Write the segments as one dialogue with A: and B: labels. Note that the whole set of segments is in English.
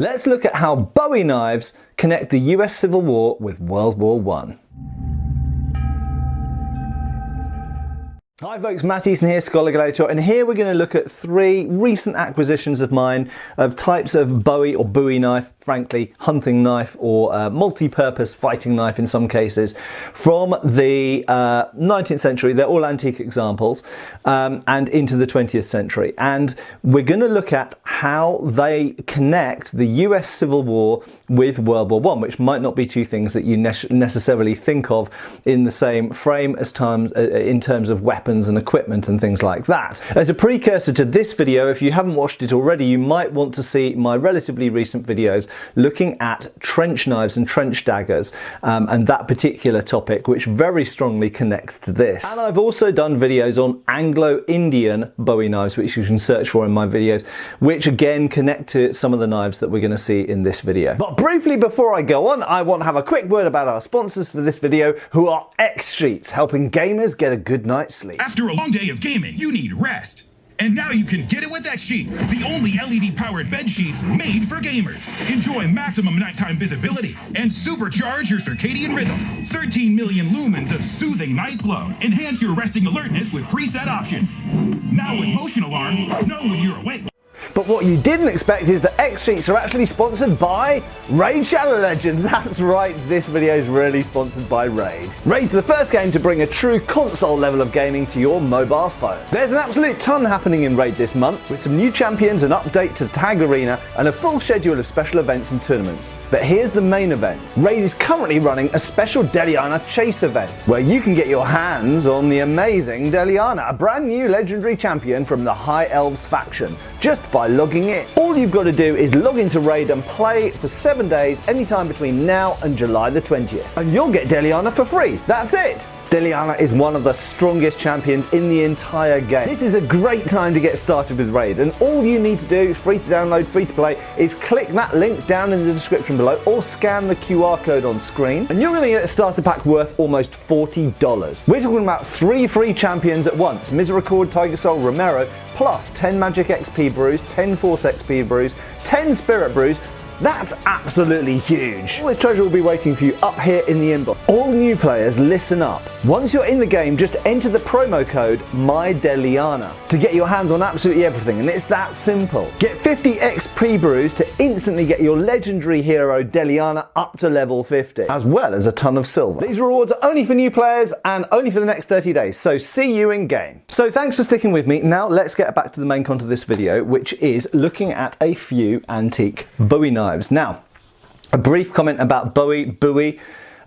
A: Let's look at how Bowie knives connect the US Civil War with World War I. Hi folks, Matt Easton here, Schola Gladiatoria, and here we're going to look at 3 recent acquisitions of mine of types of Bowie or Bowie knife, frankly hunting knife or multi-purpose fighting knife in some cases, from the 19th century. They're all antique examples, and into the 20th century. And we're going to look at how they connect the US Civil War with World War I, which might not be two things that you necessarily think of in the same frame as in terms of weapons and equipment and things like that. As a precursor to this video, if you haven't watched it already, you might want to see my relatively recent videos looking at trench knives and trench daggers, and that particular topic, which very strongly connects to this. And I've also done videos on Anglo-Indian Bowie knives, which you can search for in my videos, which again connect to some of the knives that we're going to see in this video. But briefly before I go on, I want to have a quick word about our sponsors for this video, who are X-Sheets, helping gamers get a good night's sleep.
B: After a long day of gaming, you need rest. And now you can get it with X-Sheets, the only LED-powered bed sheets made for gamers. Enjoy maximum nighttime visibility and supercharge your circadian rhythm. 13 million lumens of soothing night glow. Enhance your resting alertness with preset options. Now with motion alarm, know when you're awake.
A: But what you didn't expect is that X-Sheets are actually sponsored by Raid Shadow Legends. That's right, this video is really sponsored by Raid. Raid's the first game to bring a true console level of gaming to your mobile phone. There's an absolute ton happening in Raid this month, with some new champions, an update to Tag Arena, and a full schedule of special events and tournaments. But here's the main event. Raid is currently running a special Deliana Chase event, where you can get your hands on the amazing Deliana, a brand new legendary champion from the High Elves faction, just by logging in. All you've got to do is log into Raid and play for 7 days, anytime between now and July the 20th. And you'll get Deliana for free. That's it. Deliana is one of the strongest champions in the entire game. This is a great time to get started with Raid, and all you need to do, free to download, free to play, is click that link down in the description below or scan the QR code on screen, and you're going to get a starter pack worth almost $40. We're talking about 3 free champions at once: Misericord, Tiger Soul, Romero, plus 10 Magic XP brews, 10 Force XP brews, 10 Spirit brews. That's absolutely huge. All this treasure will be waiting for you up here in the inbox. All new players, listen up. Once you're in the game, just enter the promo code MyDeliana to get your hands on absolutely everything, and it's that simple. Get 50 XP brews to instantly get your legendary hero Deliana up to level 50, as well as a ton of silver. These rewards are only for new players and only for the next 30 days, so see you in game. So thanks for sticking with me. Now let's get back to the main content of this video, which is looking at a few antique Bowie knives. Now, a brief comment about Bowie.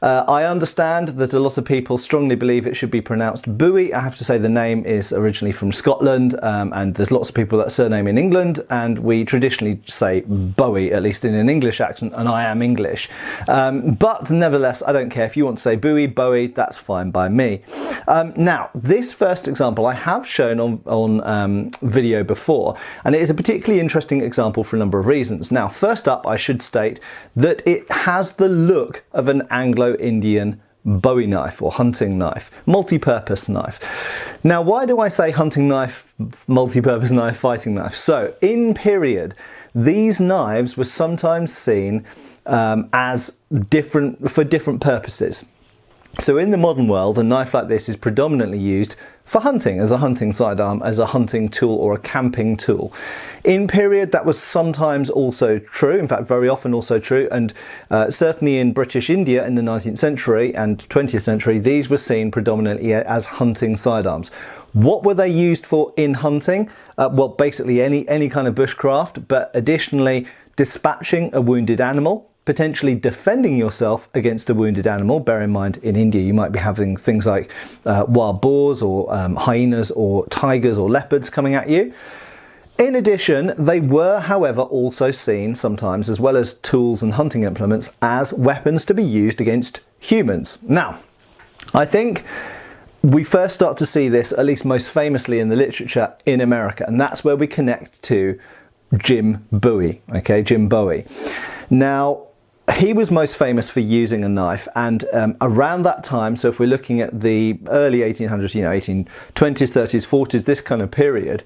A: I understand that a lot of people strongly believe it should be pronounced Bowie. I have to say the name is originally from Scotland, and there's lots of people that surname in England, and we traditionally say Bowie, at least in an English accent, and I am English. But nevertheless, I don't care. If you want to say Bowie, that's fine by me. Now, this first example I have shown on video before, and it is a particularly interesting example for a number of reasons. Now, first up, I should state that it has the look of an Anglo-Indian Bowie knife or hunting knife, multi-purpose knife. Now, why do I say hunting knife, multi-purpose knife, fighting knife? So, in period, these knives were sometimes seen as for different purposes. So in the modern world, a knife like this is predominantly used for hunting, as a hunting sidearm, as a hunting tool or a camping tool. In period, that was sometimes also true, in fact very often also true, and certainly in British India in the 19th century and 20th century, these were seen predominantly as hunting sidearms. What were they used for in hunting? Well, basically any kind of bushcraft, but additionally dispatching a wounded animal, potentially defending yourself against a wounded animal. Bear in mind, in India you might be having things like wild boars or hyenas or tigers or leopards coming at you. In addition, they were, however, also seen sometimes, as well as tools and hunting implements, as weapons to be used against humans. Now, I think we first start to see this, at least most famously in the literature, in America, and that's where we connect to Jim Bowie. Okay, Jim Bowie. Now, He was most famous for using a knife, and around that time, so if we're looking at the early 1800s, 1820s, 30s, 40s, this kind of period,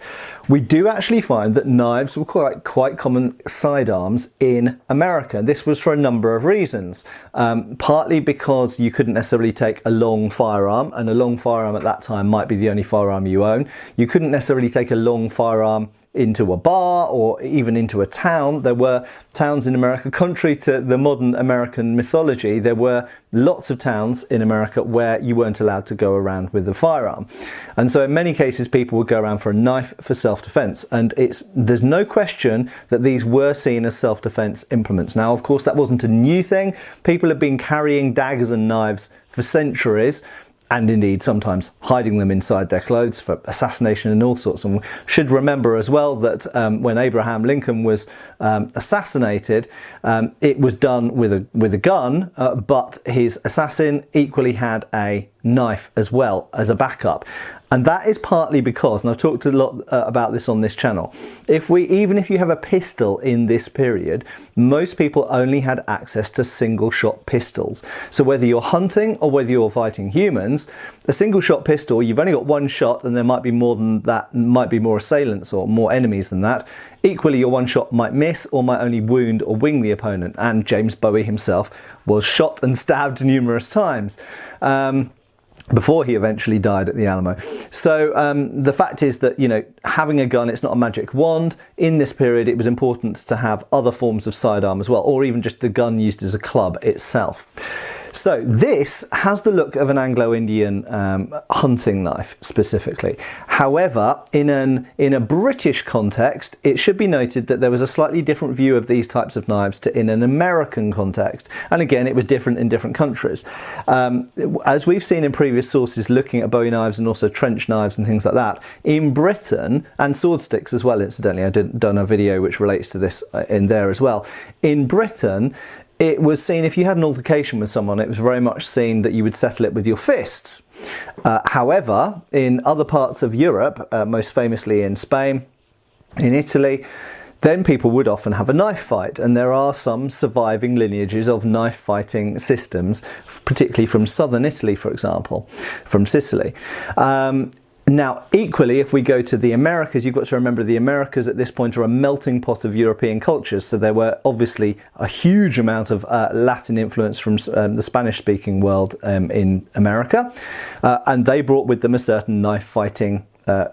A: we do actually find that knives were quite common sidearms in America. This was for a number of reasons. Partly because you couldn't necessarily take a long firearm, and a long firearm at that time might be the only firearm you own. You couldn't necessarily take a long firearm into a bar or even into a town. There were towns in America, contrary to the modern American mythology, there were lots of towns in America where you weren't allowed to go around with a firearm. And so in many cases people would go around for a knife for self-defense, and there's no question that these were seen as self-defense implements. Now, of course, that wasn't a new thing. People have been carrying daggers and knives for centuries, and indeed sometimes hiding them inside their clothes for assassination and all sorts. And we should remember as well that when Abraham Lincoln was assassinated, it was done with a gun, but his assassin equally had a knife as well as a backup. And that is partly because, and I've talked a lot about this on this channel, even if you have a pistol in this period, most people only had access to single shot pistols. So whether you're hunting or whether you're fighting humans, a single shot pistol, you've only got one shot, and there might be more than that, might be more assailants or more enemies than that. Equally, your one shot might miss or might only wound or wing the opponent. And James Bowie himself was shot and stabbed numerous times. Before he eventually died at the Alamo. So the fact is that, having a gun, it's not a magic wand. In this period, it was important to have other forms of sidearm as well, or even just the gun used as a club itself. So this has the look of an Anglo-Indian hunting knife specifically. However, in a British context, it should be noted that there was a slightly different view of these types of knives to in an American context. And again, it was different in different countries. As we've seen in previous sources looking at Bowie knives and also trench knives and things like that, in Britain, and sword sticks as well, incidentally, I've done a video which relates to this in there as well. In Britain, it was seen, if you had an altercation with someone, it was very much seen that you would settle it with your fists. However, in other parts of Europe, most famously in Spain, in Italy, then people would often have a knife fight, and there are some surviving lineages of knife fighting systems, particularly from southern Italy, for example, from Sicily. Now, equally, if we go to the Americas, you've got to remember the Americas at this point are a melting pot of European cultures. So there were obviously a huge amount of Latin influence from the Spanish-speaking world in America. And they brought with them a certain knife fighting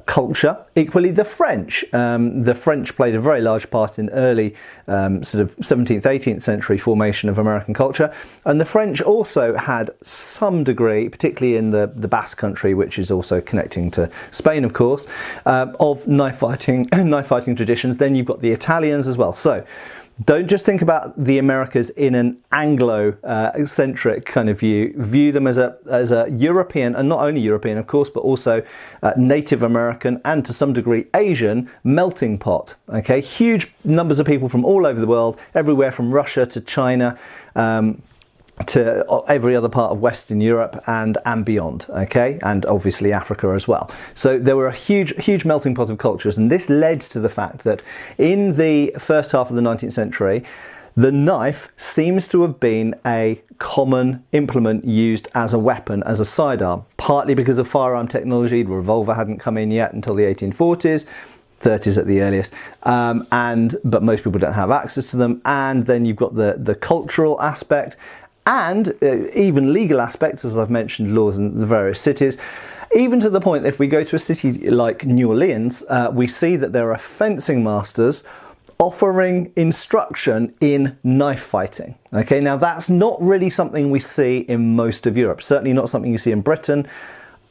A: culture. Equally, the French. The French played a very large part in early sort of 17th, 18th century formation of American culture. And the French also had some degree, particularly in the Basque country, which is also connecting to Spain, of course, of knife fighting traditions. Then you've got the Italians as well. So don't just think about the Americas in an Anglo-centric kind of view. View them as a European, and not only European, of course, but also Native American and to some degree Asian melting pot. Okay, huge numbers of people from all over the world, everywhere from Russia to China, to every other part of Western Europe and beyond, okay, and obviously Africa as well. So there were a huge melting pot of cultures, and this led to the fact that in the first half of the 19th century, the knife seems to have been a common implement used as a weapon, as a sidearm, partly because of firearm technology. The revolver hadn't come in yet until the 1840s. 30s at the earliest, but most people don't have access to them. And then you've got the cultural aspect, and even legal aspects, as I've mentioned, laws in the various cities. Even to the point, if we go to a city like New Orleans, we see that there are fencing masters offering instruction in knife fighting. Okay, now that's not really something we see in most of Europe, certainly not something you see in Britain.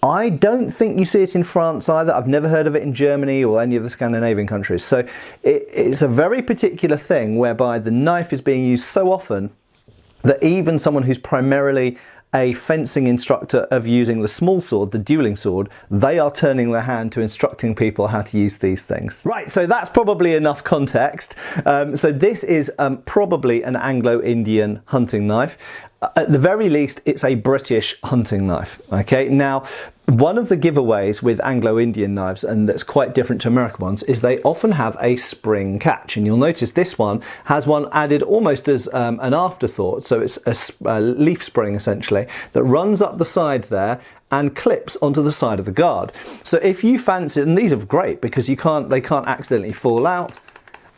A: I don't think you see it in France either. I've never heard of it in Germany or any of the Scandinavian countries. So it's a very particular thing whereby the knife is being used so often that even someone who's primarily a fencing instructor of using the small sword, the dueling sword, they are turning their hand to instructing people how to use these things. Right, so that's probably enough context. So this is probably an Anglo-Indian hunting knife. At the very least, it's a British hunting knife. Okay, now One of the giveaways with Anglo-Indian knives, and that's quite different to American ones, is they often have a spring catch. And you'll notice this one has one added almost as an afterthought. So it's a leaf spring, essentially, that runs up the side there and clips onto the side of the guard. So if you fancy, and these are great because they can't accidentally fall out,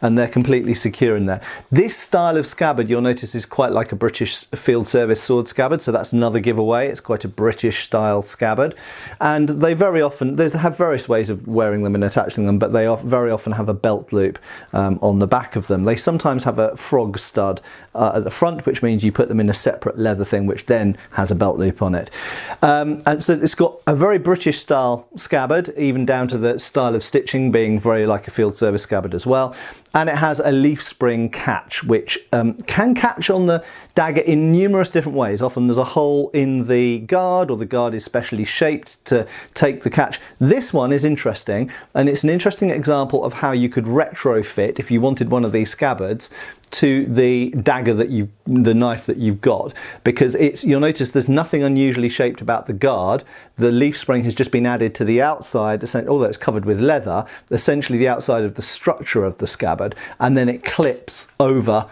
A: and they're completely secure in there. This style of scabbard, you'll notice, is quite like a British field service sword scabbard, so that's another giveaway. It's quite a British style scabbard. And they very often, they have various ways of wearing them and attaching them, but they very often have a belt loop on the back of them. They sometimes have a frog stud at the front, which means you put them in a separate leather thing, which then has a belt loop on it. And so it's got a very British style scabbard, even down to the style of stitching being very like a field service scabbard as well. And it has a leaf spring catch, which can catch on the dagger in numerous different ways. Often there's a hole in the guard, or the guard is specially shaped to take the catch. This one is interesting, and it's an interesting example of how you could retrofit, if you wanted one of these scabbards, to the dagger the knife that you've got, because you'll notice there's nothing unusually shaped about the guard. The leaf spring has just been added to the outside, although it's covered with leather, essentially the outside of the structure of the scabbard, and then it clips over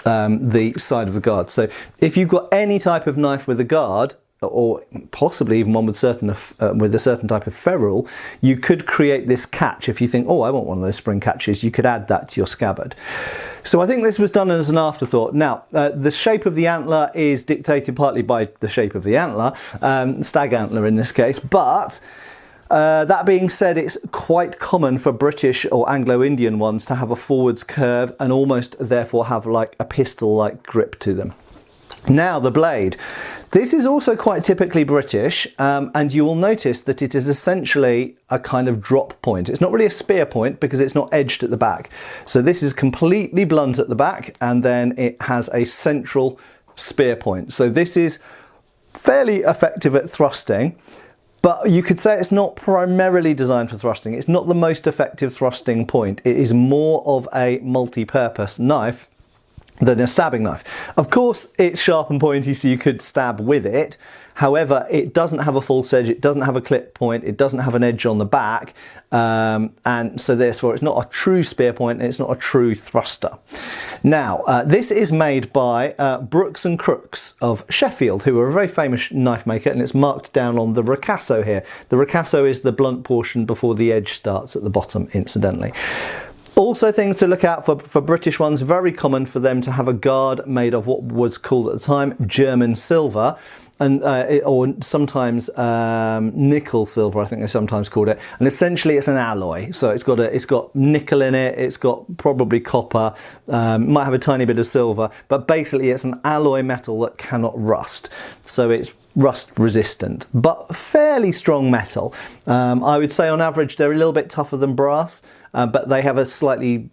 A: the side of the guard. So if you've got any type of knife with a guard, or possibly even one with a certain type of ferrule, you could create this catch. If you think, oh, I want one of those spring catches, you could add that to your scabbard. So I think this was done as an afterthought. Now, the shape of the antler is dictated partly by the shape of the antler, stag antler in this case, but that being said, it's quite common for British or Anglo-Indian ones to have a forwards curve and almost therefore have like a pistol-like grip to them. Now, the blade. This is also quite typically British, and you will notice that it is essentially a kind of drop point. It's not really a spear point because it's not edged at the back. So this is completely blunt at the back, and then it has a central spear point. So this is fairly effective at thrusting, but you could say it's not primarily designed for thrusting. It's not the most effective thrusting point. It is more of a multi-purpose knife than a stabbing knife. Of course, it's sharp and pointy, so you could stab with it. However, it doesn't have a false edge, it doesn't have a clip point, it doesn't have an edge on the back, and so therefore it's not a true spear point, and it's not a true thruster. Now, this is made by Brooks and Crooks of Sheffield, who are a very famous knife maker, and it's marked down on the ricasso here. The ricasso is the blunt portion before the edge starts at the bottom, incidentally. Also, things to look out for British ones, very common for them to have a guard made of what was called at the time German silver, and or sometimes nickel silver, I think they sometimes called it. And essentially it's an alloy, so it's got nickel in it, it's got probably copper, might have a tiny bit of silver, but basically it's an alloy metal that cannot rust. So it's rust resistant, but fairly strong metal. I would say on average they're a little bit tougher than brass, but they have a slightly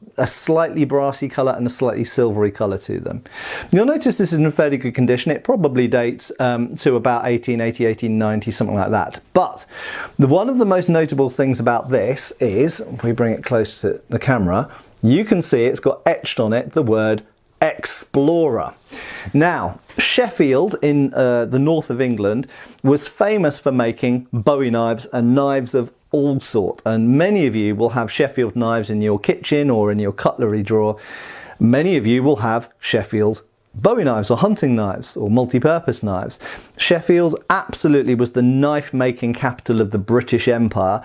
A: brassy colour and a slightly silvery colour to them. You'll notice this is in fairly good condition. It probably dates to about 1880, 1890, something like that. But one of the most notable things about this is, if we bring it close to the camera, you can see it's got etched on it the word Explorer. Now, Sheffield in the north of England was famous for making Bowie knives and knives of all sorts, and many of you will have Sheffield knives in your kitchen or in your cutlery drawer. Many of you will have Sheffield Bowie knives or hunting knives or multi-purpose knives. Sheffield absolutely was the knife making capital of the British Empire,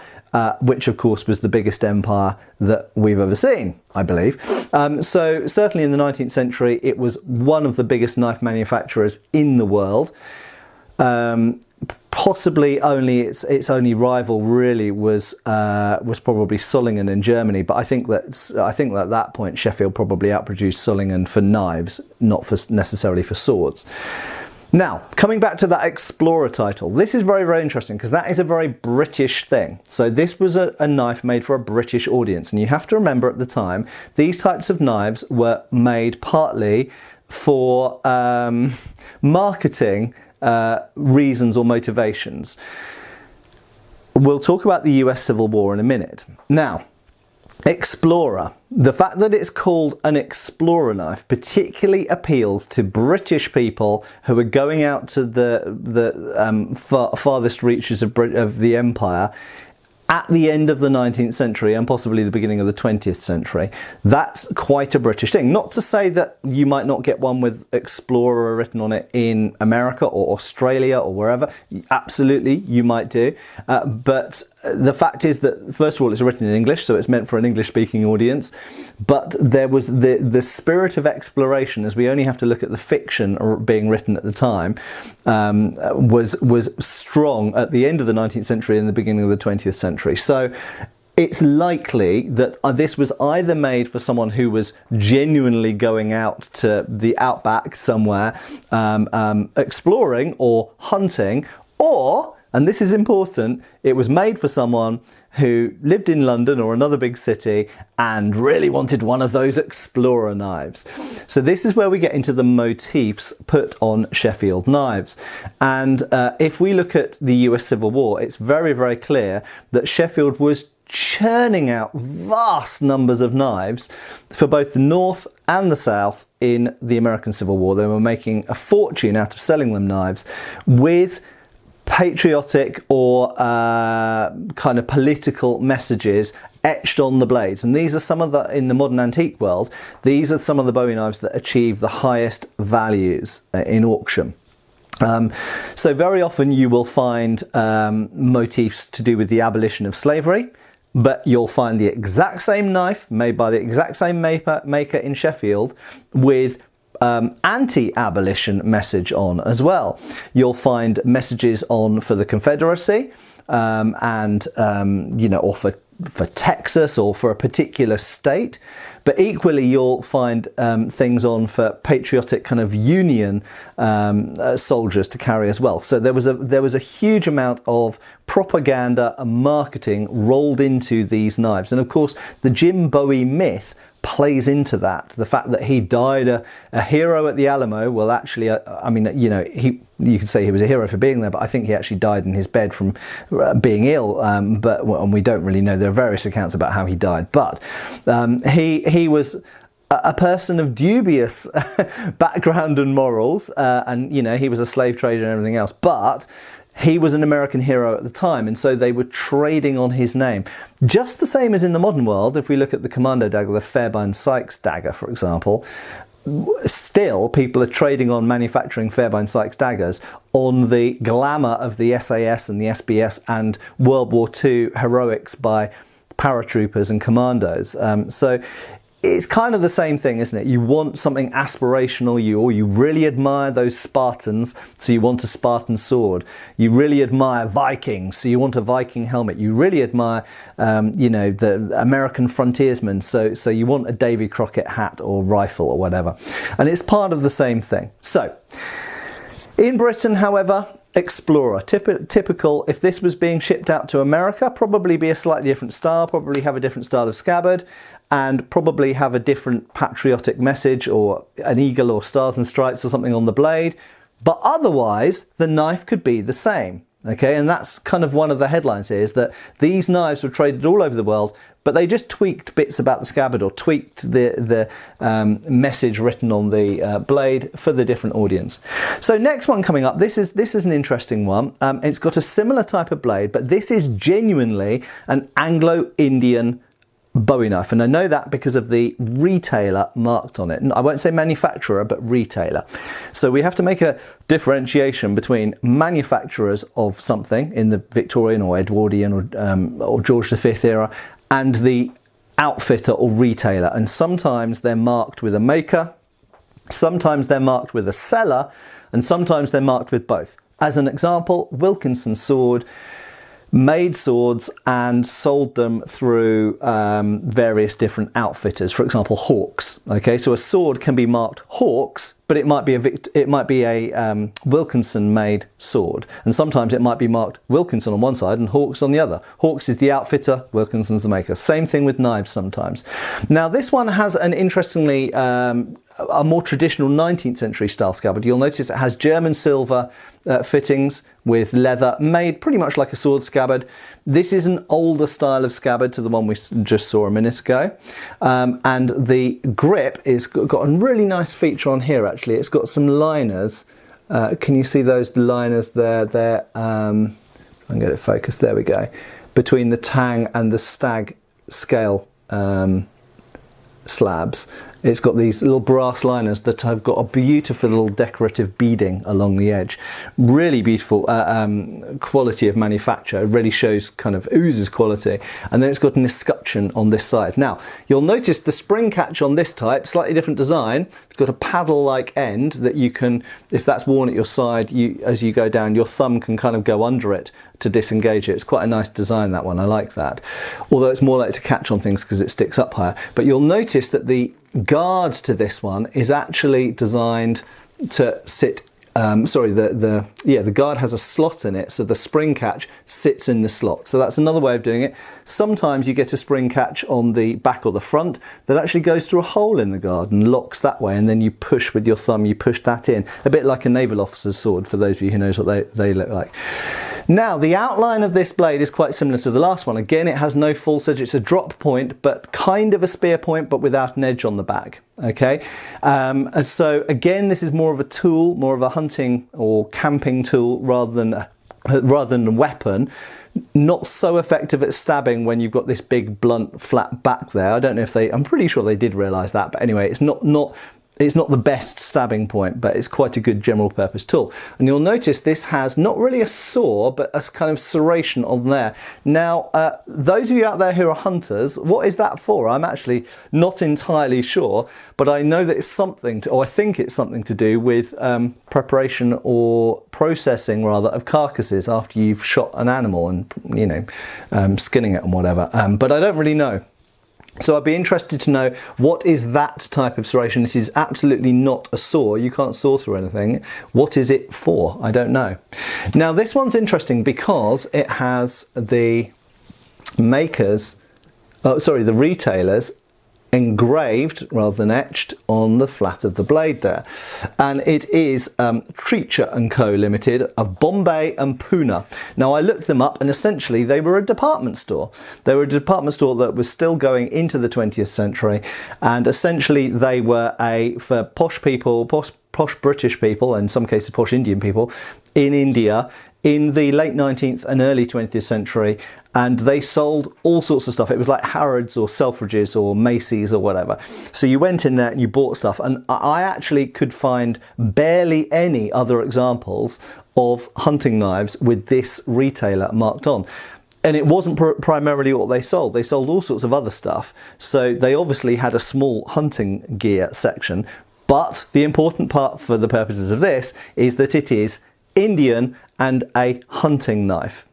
A: which of course was the biggest empire that we've ever seen, I believe. So certainly in the 19th century it was one of the biggest knife manufacturers in the world. Possibly only its only rival really was probably Solingen in Germany, but I think that at that point Sheffield probably outproduced Solingen for knives, not necessarily for swords. Now, coming back to that Explorer title, this is very, very interesting because that is a very British thing. So this was a knife made for a British audience, and you have to remember at the time these types of knives were made partly for marketing reasons or motivations. We'll talk about the US Civil War in a minute. Now, Explorer. The fact that it's called an explorer knife particularly appeals to British people who are going out to the farthest reaches of the empire at the end of the 19th century and possibly the beginning of the 20th century. That's quite a British thing. Not to say that you might not get one with Explorer written on it in America or Australia or wherever. Absolutely, you might do. But the fact is that, first of all, it's written in English, so it's meant for an English-speaking audience. But there was the spirit of exploration, as we only have to look at the fiction being written at the time, was strong at the end of the 19th century and the beginning of the 20th century. So it's likely that this was either made for someone who was genuinely going out to the outback somewhere, exploring or hunting, or, and this is important, it was made for someone who lived in London or another big city and really wanted one of those explorer knives. So this is where we get into the motifs put on Sheffield knives. And if we look at the US Civil War, it's very, very clear that Sheffield was churning out vast numbers of knives for both the North and the South in the American Civil War. They were making a fortune out of selling them knives with patriotic or kind of political messages etched on the blades. And these are some of the, in the modern antique world, these are some of the Bowie knives that achieve the highest values in auction. So very often you will find motifs to do with the abolition of slavery, but you'll find the exact same knife made by the exact same maker in Sheffield with anti-abolition message on as well. You'll find messages on for the Confederacy and you know, or for Texas or for a particular state, but equally you'll find things on for patriotic kind of Union soldiers to carry as well. So there was a huge amount of propaganda and marketing rolled into these knives, and of course the Jim Bowie myth plays into that. The fact that he died a hero at the Alamo, well actually, I mean, you know, you could say he was a hero for being there, but I think he actually died in his bed from being ill, and we don't really know. There are various accounts about how he died, but he was a person of dubious background and morals, and you know, he was a slave trader and everything else, but he was an American hero at the time, and so they were trading on his name. Just the same as in the modern world, if we look at the commando dagger, the Fairbairn-Sykes dagger, for example, still people are trading on manufacturing Fairbairn-Sykes daggers on the glamour of the SAS and the SBS and World War II heroics by paratroopers and commandos. So it's kind of the same thing, isn't it? You want something aspirational, or you really admire those Spartans, so you want a Spartan sword. You really admire Vikings, so you want a Viking helmet. You really admire, you know, the American frontiersmen, so you want a Davy Crockett hat or rifle or whatever. And it's part of the same thing. So, in Britain, however, Explorer, typical. If this was being shipped out to America, probably be a slightly different style, probably have a different style of scabbard, and probably have a different patriotic message or an eagle or stars and stripes or something on the blade. But otherwise, the knife could be the same. Okay, and that's kind of one of the headlines here, is that these knives were traded all over the world, but they just tweaked bits about the scabbard or tweaked the message written on the blade for the different audience. So next one coming up, this is an interesting one. It's got a similar type of blade, but this is genuinely an Anglo-Indian Bowie knife, and I know that because of the retailer marked on it. I won't say manufacturer, but retailer. So we have to make a differentiation between manufacturers of something in the Victorian or Edwardian or George V era and the outfitter or retailer. And sometimes they're marked with a maker, sometimes they're marked with a seller, and sometimes they're marked with both. As an example, Wilkinson Sword made swords and sold them through various different outfitters. For example, Hawks. Okay, so a sword can be marked Hawks, but it might be a Wilkinson-made sword, and sometimes it might be marked Wilkinson on one side and Hawks on the other. Hawks is the outfitter, Wilkinson's the maker. Same thing with knives sometimes. Now, this one has an interestingly a more traditional 19th century style scabbard. You'll notice it has German silver fittings with leather, made pretty much like a sword scabbard. This is an older style of scabbard to the one we just saw a minute ago. And the grip is got a really nice feature on here actually. It's got some liners. Can you see those liners there? I'll get it focused, there we go. Between the tang and the stag scale slabs. It's got these little brass liners that have got a beautiful little decorative beading along the edge. Really beautiful quality of manufacture. It really shows, kind of oozes quality. And then it's got an escutcheon on this side. Now, you'll notice the spring catch on this type, slightly different design. It's got a paddle-like end that you can, if that's worn at your side, as you go down, your thumb can kind of go under it to disengage it. It's quite a nice design, that one. I like that. Although it's more likely to catch on things because it sticks up higher. But you'll notice that the guard to this one is actually designed to sit the guard has a slot in it, so the spring catch sits in the slot. So that's another way of doing it. Sometimes you get a spring catch on the back or the front that actually goes through a hole in the guard and locks that way, and then you push with your thumb, you push that in, a bit like a naval officer's sword, for those of you who knows what they look like. Now, the outline of this blade is quite similar to the last one. Again, it has no false edge. It's a drop point, but kind of a spear point, but without an edge on the back. Okay, and so again, this is more of a tool, more of a hunting or camping tool rather than a weapon. Not so effective at stabbing when you've got this big blunt flat back there. I don't know if I'm pretty sure they did realise that, but anyway, it's not the best stabbing point, but it's quite a good general purpose tool. And you'll notice this has not really a saw, but a kind of serration on there. Now, those of you out there who are hunters, what is that for? I'm actually not entirely sure, but I know that it's something to, or I think it's something to do with preparation or processing rather of carcasses after you've shot an animal and, you know, skinning it and whatever. But I don't really know. So I'd be interested to know, what is that type of serration? It is absolutely not a saw. You can't saw through anything. What is it for? I don't know. Now, this one's interesting because it has the retailers engraved rather than etched on the flat of the blade there. And it is Treacher & Co Limited of Bombay and Pune. Now, I looked them up and essentially they were a department store. They were a department store that was still going into the 20th century, and essentially they were for posh people, posh British people, in some cases posh Indian people, in India in the late 19th and early 20th century, and they sold all sorts of stuff. It was like Harrods or Selfridges or Macy's or whatever. So you went in there and you bought stuff, and I actually could find barely any other examples of hunting knives with this retailer marked on. And it wasn't primarily what they sold. They sold all sorts of other stuff. So they obviously had a small hunting gear section. But the important part for the purposes of this is that it is Indian and a hunting knife.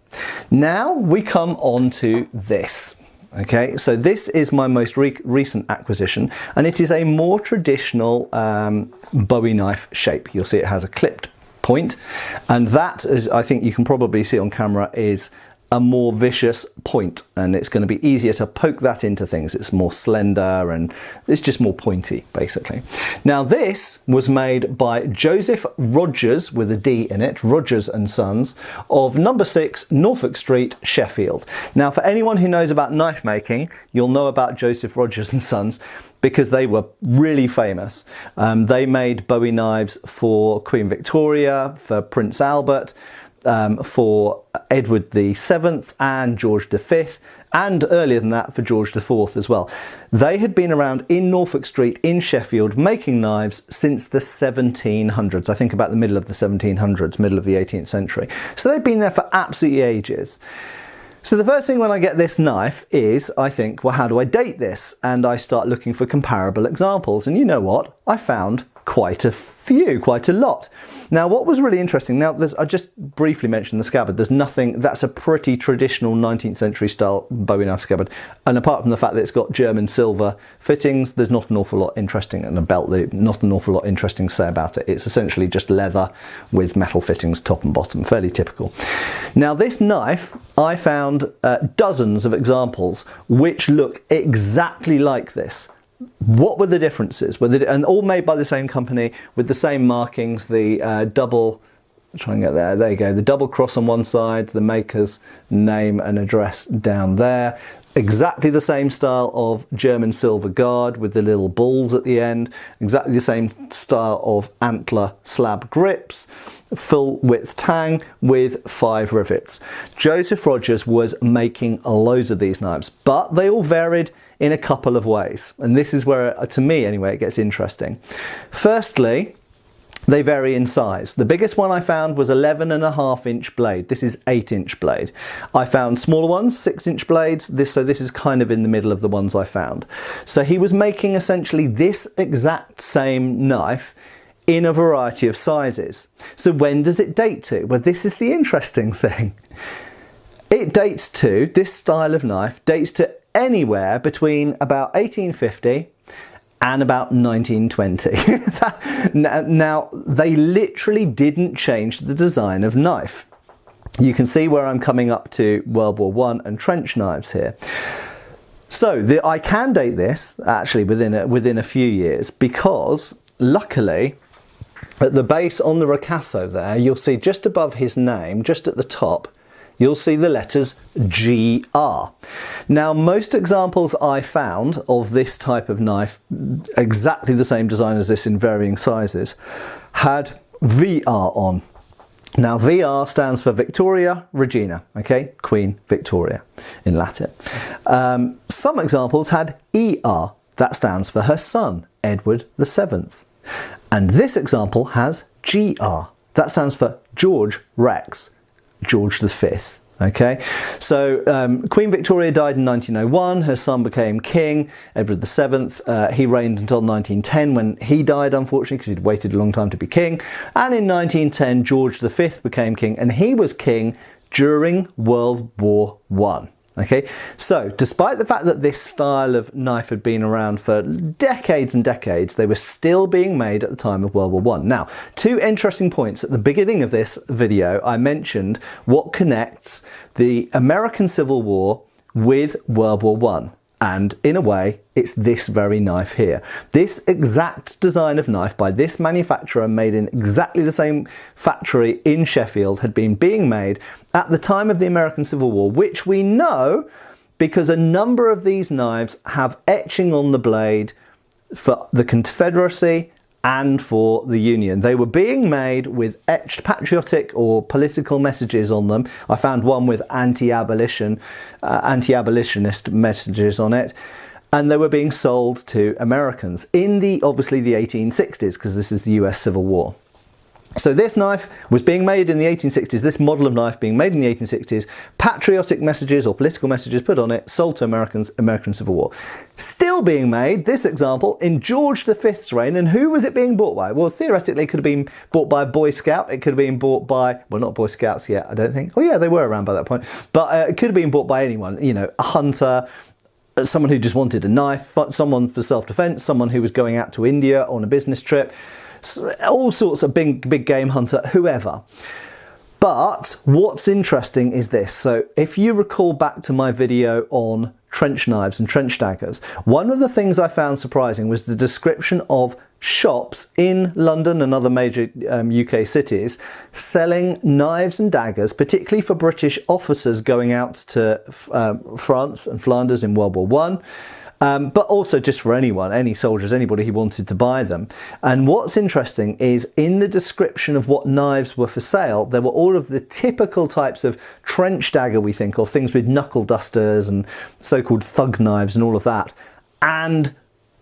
A: Now we come on to this. Okay, so this is my most recent acquisition, and it is a more traditional Bowie knife shape. You'll see it has a clipped point, and that, as I think you can probably see on camera, is a more vicious point, and it's going to be easier to poke that into things. It's more slender and it's just more pointy, basically. Now, this was made by Joseph Rodgers, with a D in it, Rodgers and Sons, of number 6 Norfolk Street, Sheffield. Now, for anyone who knows about knife making, you'll know about Joseph Rodgers and Sons because they were really famous. They made Bowie knives for Queen Victoria, for Prince Albert, for Edward VII and George V, and earlier than that for George IV as well. They had been around in Norfolk Street in Sheffield making knives since the 1700s, I think about the middle of the 1700s, middle of the 18th century. So they'd been there for absolutely ages. So the first thing when I get this knife is, I think, well, how do I date this? And I start looking for comparable examples. And you know what? I found quite a lot. Now, what was really interesting, now I just briefly mentioned the scabbard. There's nothing, that's a pretty traditional 19th century style Bowie knife scabbard. And apart from the fact that it's got German silver fittings, there's not an awful lot interesting, and a belt loop, not an awful lot interesting to say about it. It's essentially just leather with metal fittings top and bottom, fairly typical. Now, this knife, I found dozens of examples which look exactly like this. What were the differences? And all made by the same company with the same markings, the double, try and get there you go, the double cross on one side, the maker's name and address down there. Exactly the same style of German silver guard with the little balls at the end. Exactly the same style of antler slab grips. Full width tang with 5 rivets. Joseph Rodgers was making loads of these knives, but they all varied in a couple of ways. And this is where, to me anyway, it gets interesting. Firstly, they vary in size. The biggest one I found was 11.5-inch blade. This is 8-inch blade. I found smaller ones, 6-inch blades. So this is kind of in the middle of the ones I found. So he was making essentially this exact same knife in a variety of sizes. So when does it date to? Well, this is the interesting thing. It dates to, this style of knife dates to anywhere between about 1850 and about 1920. Now, they literally didn't change the design of knife. You can see where I'm coming up to World War I and trench knives here. So I can date this actually within a few years, because luckily at the base on the ricasso there, you'll see just above his name, just at the top, you'll see the letters GR. Now, most examples I found of this type of knife, exactly the same design as this in varying sizes, had VR on. Now, VR stands for Victoria Regina, okay? Queen Victoria in Latin. Some examples had ER, that stands for her son, Edward VII. And this example has GR, that stands for George Rex, George V. Okay, so Queen Victoria died in 1901, her son became king, Edward VII. He reigned until 1910 when he died, unfortunately, because he'd waited a long time to be king. And in 1910, George V became king, and he was king during World War I. Okay, so despite the fact that this style of knife had been around for decades and decades, they were still being made at the time of World War I. Now, 2 interesting points. At the beginning of this video, I mentioned what connects the American Civil War with World War I. And in a way, it's this very knife here. This exact design of knife by this manufacturer, made in exactly the same factory in Sheffield, had been being made at the time of the American Civil War, which we know because a number of these knives have etching on the blade for the Confederacy and for the Union. They were being made with etched patriotic or political messages on them. I found one with anti-abolitionist messages on it, and they were being sold to Americans in obviously the 1860s, because this is the US Civil War. So this knife was being made in the 1860s, this model of knife being made in the 1860s, patriotic messages or political messages put on it, sold to Americans, American Civil War. Still being made, this example, in George V's reign, and who was it being bought by? Well, theoretically it could have been bought by a Boy Scout, it could have been bought by, well, not Boy Scouts yet, I don't think. Oh yeah, they were around by that point. But it could have been bought by anyone, you know, a hunter, someone who just wanted a knife, someone for self-defense, someone who was going out to India on a business trip, all sorts of big game hunter, whoever. But what's interesting is this. So if you recall back to my video on trench knives and trench daggers, one of the things I found surprising was the description of shops in London and other major UK cities selling knives and daggers, particularly for British officers going out to France and Flanders in World War I. But also just for anyone, any soldiers, anybody who wanted to buy them. And what's interesting is in the description of what knives were for sale, there were all of the typical types of trench dagger we think of, things with knuckle dusters and so-called thug knives and all of that, and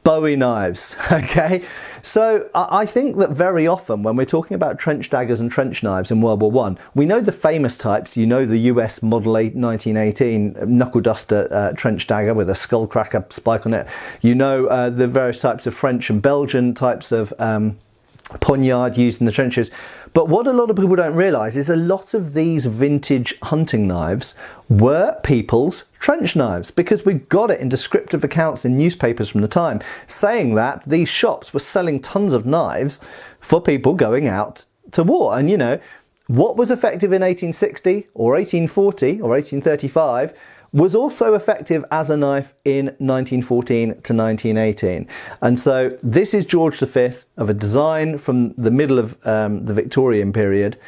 A: Bowie knives, okay? So I think that very often when we're talking about trench daggers and trench knives in World War I, we know the famous types. You know the US Model 1918 knuckle duster trench dagger with a skull cracker spike on it. You know the various types of French and Belgian types of poignard used in the trenches. But what a lot of people don't realise is a lot of these vintage hunting knives were people's trench knives, because we got it in descriptive accounts in newspapers from the time saying that these shops were selling tons of knives for people going out to war. And you know, what was effective in 1860 or 1840 or 1835 was also effective as a knife in 1914 to 1918. And so this is George V of a design from the middle of the Victorian period.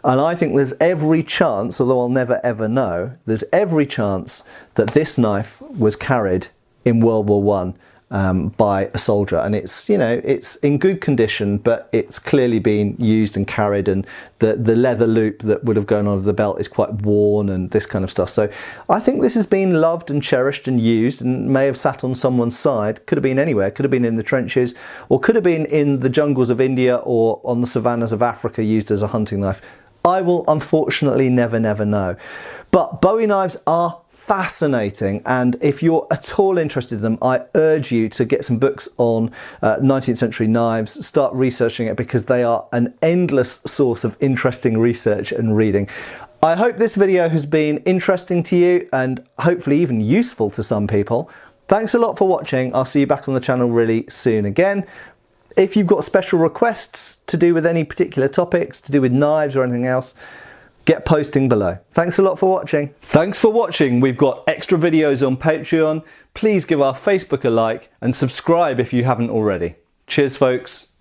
A: And I think there's every chance, although I'll never ever know, there's every chance that this knife was carried in World War I by a soldier. And it's, you know, it's in good condition, but it's clearly been used and carried, and the leather loop that would have gone over the belt is quite worn and this kind of stuff. So I think this has been loved and cherished and used, and may have sat on someone's side. Could have been anywhere, could have been in the trenches, or could have been in the jungles of India or on the savannas of Africa, used as a hunting knife. I will unfortunately never know. But Bowie knives are fascinating, and if you're at all interested in them, I urge you to get some books on 19th century knives, start researching it, because they are an endless source of interesting research and reading. I hope this video has been interesting to you and hopefully even useful to some people. Thanks a lot for watching. I'll see you back on the channel really soon again. If you've got special requests to do with any particular topics, to do with knives or anything else, get posting below. Thanks a lot for watching. Thanks for watching. We've got extra videos on Patreon. Please give our Facebook a like and subscribe if you haven't already. Cheers, folks.